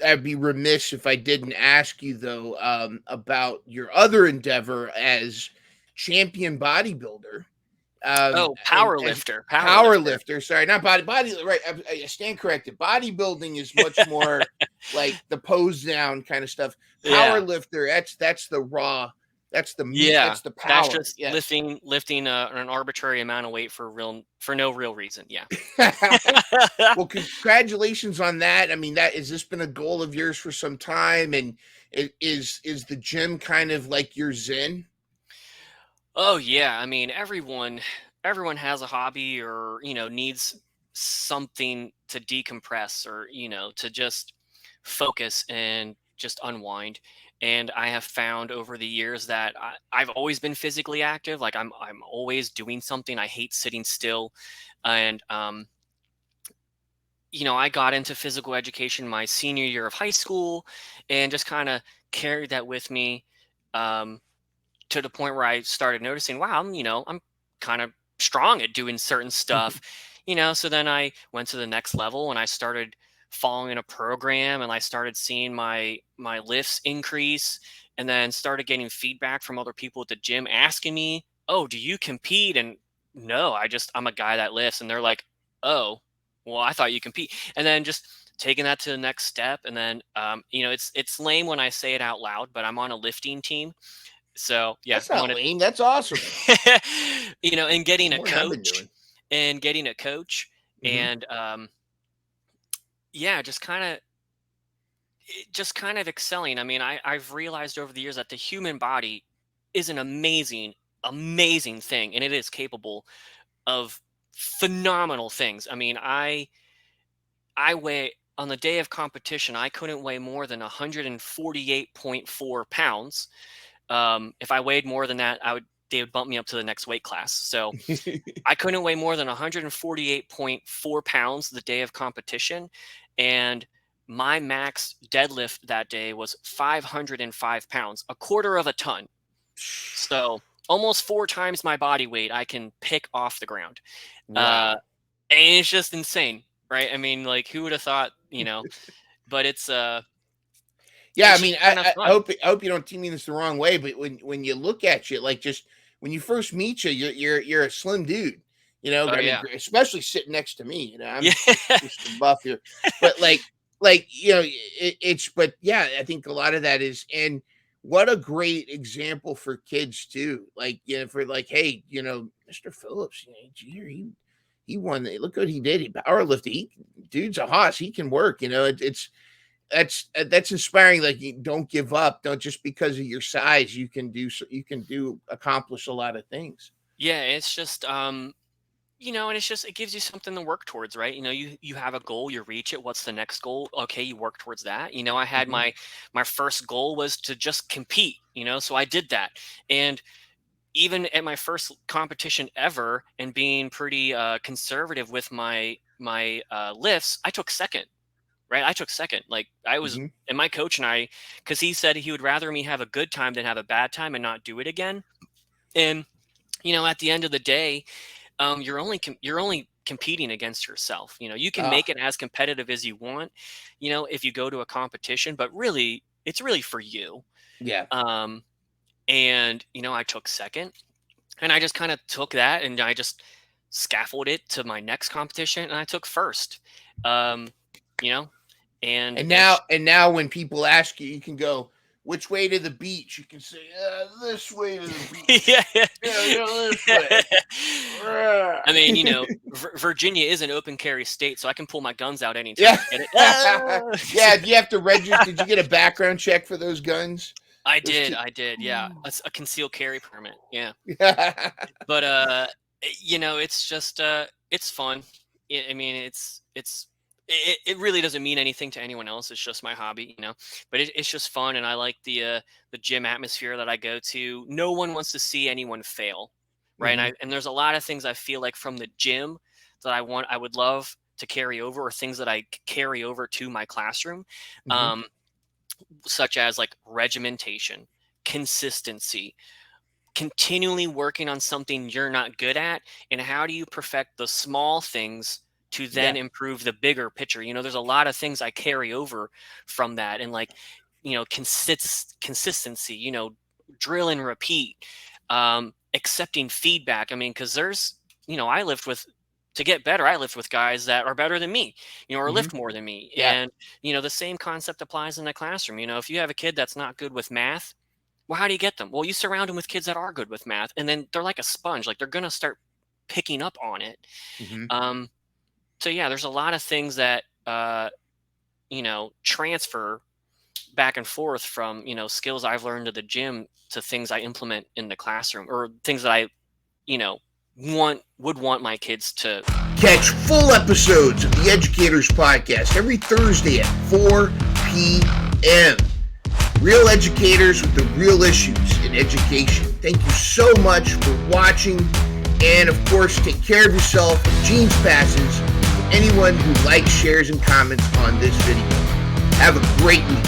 I'd be remiss if I didn't ask you though, about your other endeavor as champion bodybuilder. Oh, And power power lifter. lifter. Sorry, not body. Right, I stand corrected. Bodybuilding is much more like the pose down kind of stuff. Power Yeah. lifter. That's the raw. That's the meat. Yeah. That's the That's power. just Yes. lifting an arbitrary amount of weight for no real reason. Yeah. Well, congratulations on that. I mean, that has this been a goal of yours for some time, and is the gym kind of like your zen? Oh yeah, I mean everyone has a hobby or needs something to decompress or to just focus and just unwind. And I have found over the years that I've always been physically active. Like I'm always doing something. I hate sitting still, and I got into physical education my senior year of high school, and just kind of carried that with me. Um, to the point where I started noticing, wow, I'm kind of strong at doing certain stuff, So then I went to the next level and I started following a program and I started seeing my lifts increase, and then started getting feedback from other people at the gym asking me, "Oh, do you compete?" And no, I'm a guy that lifts, and they're like, "Oh, well, I thought you compete." And then just taking that to the next step, and then it's lame when I say it out loud, but I'm on a lifting team, so yeah, That's I'm not gonna, lame. That's awesome. and It's more than I've been doing. getting a coach, Hmm. and yeah, just kind of excelling. I mean, I've realized over the years that the human body is an amazing thing, and it is capable of phenomenal things. I mean, I weigh on the day of competition, I couldn't weigh more than 148.4 pounds. If I weighed more than that, they would bump me up to the next weight class. So I couldn't weigh more than 148.4 pounds the day of competition. And my max deadlift that day was 505 pounds, a quarter of a ton. So almost 4 times my body weight I can pick off the ground. Uh, Wow. and it's just insane, right? I mean, like, who would have thought, but Yeah, I it's just mean, kind of I fun. hope you don't take me this the wrong way, but when you look at you, like just when you first meet you, you're a slim dude. Oh I mean, yeah. especially sitting next to me. Yeah. I'm just the buff here, but it's but yeah, I think a lot of that is, and what a great example for kids too. Like for like, hey, Mr. Phillips, he won. Look what he did. He powerlifted. Dude's a hoss. He can work. It's that's inspiring. Like, you don't give up. Don't just because of your size you can do so, you can do accomplish a lot of things. Yeah, it's just and it's just it gives you something to work towards, right? You have a goal, you reach it. What's the next goal? Okay, you work towards that. I had Mhm. my first goal was to just compete, so I did that. And even at my first competition ever, and being pretty conservative with my lifts, I took second. Right, I took second. Like, I was, Mhm. and my coach and I, because he said he would rather me have a good time than have a bad time and not do it again. And at the end of the day, you're only competing against yourself. You can make Ah, it as competitive as you want, if you go to a competition, but really it's really for you. yeah. um and I took second, and I just kind of took that and I just scaffolded it to my next competition, and I took first. um you know and it's And now when people ask you, you can go, which way to the beach? You can say, this way to the beach. yeah. Yeah, go this way. Rah. I mean, Virginia is an open carry state, so I can pull my guns out anytime. Yeah. Get it? Ah! Yeah. Do you have to register? Did you get a background check for those guns? I Those did, two. I did, yeah. A concealed carry permit, yeah. Yeah. But it's just it's fun. I mean, it really doesn't mean anything to anyone else. It's just my hobby. But it's just fun, and I like the gym atmosphere that I go to. No one wants to see anyone fail, right? And Hmm. there's a lot of things I feel like from the gym that I would love to carry over, or things that I carry over to my classroom. Hmm. Um, Such as like regimentation, consistency, continually working on something you're not good at, and how do you perfect the small things to then improve the bigger picture. There's a lot of things I carry over from that, and like, consistency, drill and repeat, accepting feedback. I mean, because there's, to get better, I lift with guys that are better than me, or Mm-hmm. lift more than me. Yeah. And, the same concept applies in the classroom. If you have a kid that's not good with math, well, how do you get them? Well, you surround them with kids that are good with math, and then they're like a sponge. Like, they're going to start picking up on it. Mm-hmm. So yeah, there's a lot of things that, transfer back and forth from, skills I've learned at the gym to things I implement in the classroom, or things that I, would want my kids to catch full episodes of the Educators Podcast every Thursday at 4 p.m. Real educators with the real issues in education. Thank you so much for watching. And of course, take care of yourself. Jeans passes for anyone who likes, shares, and comments on this video. Have a great week.